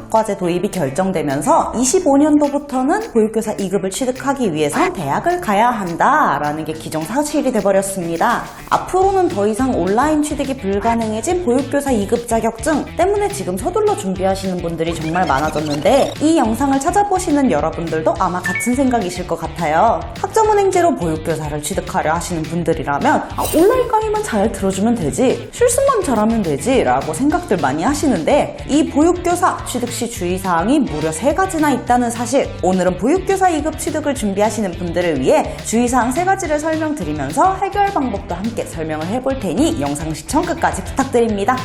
학과제 도입이 결정되면서 25년도부터는 보육교사 2급을 취득하기 위해선 대학을 가야 한다라는 게 기정사실이 돼버렸습니다. 앞으로는 더 이상 온라인 취득이 불가능해진 보육교사 2급 자격증 때문에 지금 서둘러 준비하시는 분들이 정말 많아졌는데, 이 영상을 찾아보시는 여러분들도 아마 같은 생각이실 것 같아요. 학점은행제로 보육교사를 취득하려 하시는 분들이라면 온라인 강의만 잘 들어주면 되지, 실습만 잘하면 되지 라고 생각들 많이 하시는데, 이 보육교사 취득 시 주의사항이 무려 3가지나 있다는 사실, 오늘은 보육교사 2급 취득을 준비하시는 분들을 위해 주의사항 3가지를 설명드리면서 해결 방법도 함께 설명을 해볼 테니 영상 시청 끝까지 부탁드립니다.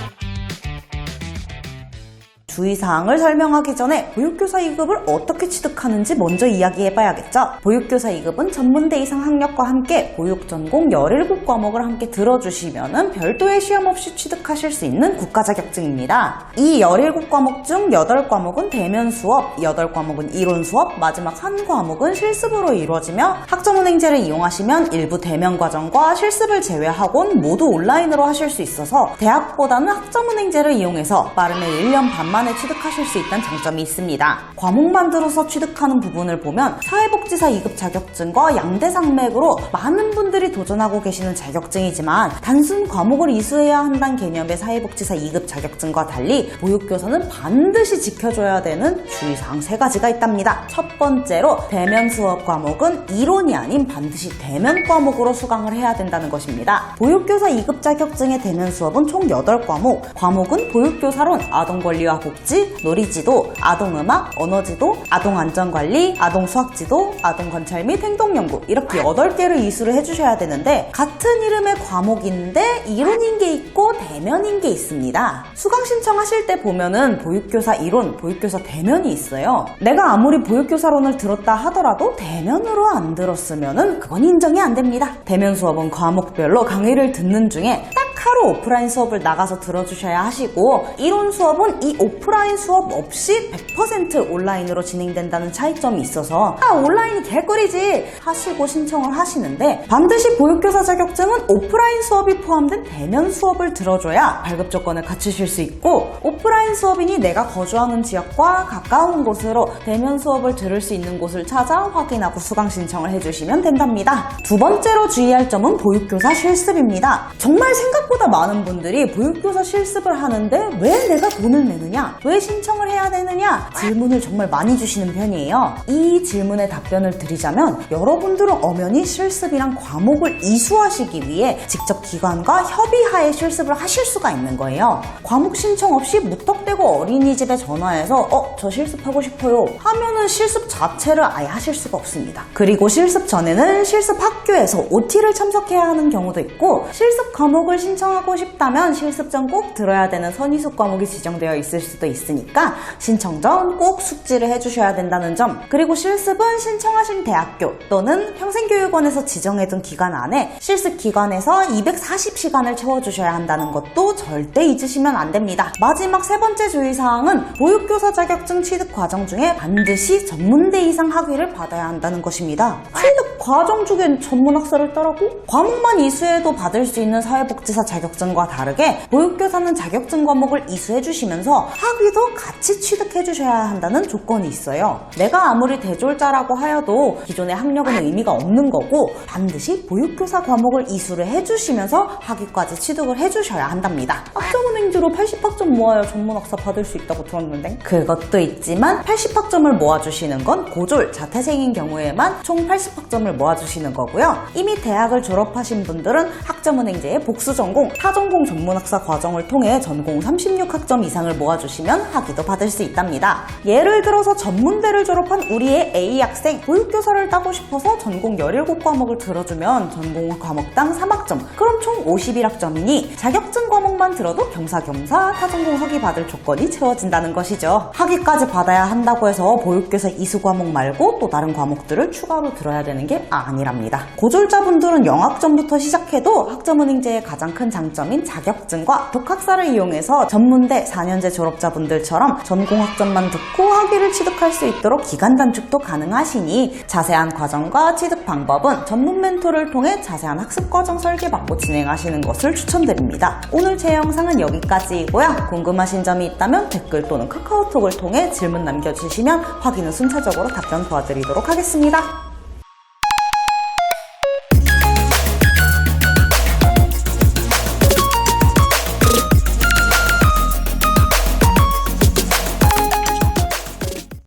주의사항을 설명하기 전에 보육교사 2급을 어떻게 취득하는지 먼저 이야기해봐야겠죠. 보육교사 2급은 전문대 이상 학력과 함께 보육전공 17과목을 함께 들어주시면 별도의 시험 없이 취득하실 수 있는 국가자격증입니다. 이 17과목 중 8과목은 대면 수업, 8과목은 이론 수업, 마지막 1과목은 실습으로 이루어지며, 학점은행제를 이용하시면 일부 대면 과정과 실습을 제외하곤 모두 온라인으로 하실 수 있어서 대학보다는 학점은행제를 이용해서 빠르면 1년 반 만에 취득하실 수 있다는 장점이 있습니다. 과목만 들어서 취득하는 부분을 보면 사회복지사 2급 자격증과 양대산맥으로 많은 분들이 도전하고 계시는 자격증이지만, 단순 과목을 이수해야 한다는 개념의 사회복지사 2급 자격증과 달리 보육교사는 반드시 지켜줘야 되는 주의사항 3가지가 있답니다. 첫 번째로 대면 수업 과목은 이론이 아닌 반드시 대면 과목으로 수강을 해야 된다는 것입니다. 보육교사 2급 자격증의 대면 수업은 총 8과목, 과목은 보육교사론, 아동권리와 복지, 놀이지도, 아동음악, 언어지도, 아동안전관리, 아동수학지도, 아동관찰 및 행동연구, 이렇게 8개를 이수를 해주셔야 되는데, 같은 이름의 과목인데 이론인 게 있고 대면인 게 있습니다. 수강 신청하실 때 보면은 보육교사 이론, 보육교사 대면이 있어요. 내가 아무리 보육교사론을 들었다 하더라도 대면으로 안 들었으면은 그건 인정이 안 됩니다. 대면 수업은 과목별로 강의를 듣는 중에 딱 하루 오프라인 수업을 나가서 들어주셔야 하시고, 이론 수업은 이 오프라인 수업 없이 100% 온라인으로 진행된다는 차이점이 있어서 온라인이 개꿀이지 하시고 신청을 하시는데, 반드시 보육교사 자격증은 오프라인 수업이 포함된 대면 수업을 들어줘야 발급 조건을 갖추실 수 있고, 오프라인 수업이니 내가 거주하는 지역과 가까운 곳으로 대면 수업을 들을 수 있는 곳을 찾아 확인하고 수강 신청을 해주시면 된답니다. 두 번째로 주의할 점은 보육교사 실습입니다. 정말 생각보다 많은 분들이 보육교사 실습을 하는데 왜 내가 돈을 내느냐, 왜 신청을 해야 되느냐 질문을 정말 많이 주시는 편이에요. 이 질문에 답변을 드리자면, 여러분들은 엄연히 실습이란 과목을 이수하시기 위해 직접 기관과 협의하에 실습을 하실 수가 있는 거예요. 과목 신청 없이 무턱대고 어린이집에 전화해서 저 실습하고 싶어요 하면은 실습 자체를 아예 하실 수가 없습니다. 그리고 실습 전에는 실습 학교에서 OT를 참석해야 하는 경우도 있고, 실습 과목을 신청하고 싶다면 실습 전 꼭 들어야 되는 선의수 과목이 지정되어 있을 수도 있으니까 신청 전 꼭 숙지를 해주셔야 된다는 점, 그리고 실습은 신청하신 대학교 또는 평생교육원에서 지정해둔 기간 안에 실습 기간에서 240시간을 채워주셔야 한다는 것도 절대 잊으시면 안 됩니다. 마지막 3번째 주의사항은 보육교사 자격증 취득 과정 중에 반드시 전문대 이상 학위를 받아야 한다는 것입니다. 취득 과정 중엔 전문학사를 따라고? 과목만 이수해도 받을 수 있는 사회복지사 자격증과 다르게 보육교사는 자격증 과목을 이수해주시면서 학위도 같이 취득해주셔야 한다는 조건이 있어요. 내가 아무리 대졸자라고 하여도 기존의 학력은 의미가 없는 거고, 반드시 보육교사 과목을 이수를 해주시면서 학위까지 취득을 해주셔야 한답니다. 학점은행제로 80학점 모아야 전문학사 받을 수 있다고 들었는데, 그것도 있지만 80학점을 모아주시는 건 고졸, 자퇴생인 경우에만 총 80학점을 모아주시는 거고요. 이미 대학을 졸업하신 분들은 학점은행제의 복수전공, 타전공 전문학사 과정을 통해 전공 36학점 이상을 모아주시면 학위도 받을 수 있답니다. 예를 들어서 전문대를 졸업한 우리의 A 학생, 보육교사를 따고 싶어서 전공 17과목을 들어주면 전공 과목당 3학점, 그럼 총 51학점이니 자격증 과목만 들어도 겸사겸사 타전공 학위 받을 조건이 채워진다는 것이죠. 학위까지 받아야 한다고 해서 보육교사 이수 과목 말고 또 다른 과목들을 추가로 들어야 되는 게 아니랍니다. 고졸자분들은 영학점부터 시작해도 학점은행제의 가장 큰 장점인 자격증과 독학사를 이용해서 전문대 4년제 졸업자분들처럼 전공학 학점만 듣고 학위를 취득할 수 있도록 기간 단축도 가능하시니 자세한 과정과 취득 방법은 전문 멘토를 통해 자세한 학습 과정 설계받고 진행하시는 것을 추천드립니다. 오늘 제 영상은 여기까지이고요. 궁금하신 점이 있다면 댓글 또는 카카오톡을 통해 질문 남겨주시면 확인 후 순차적으로 답변 도와드리도록 하겠습니다.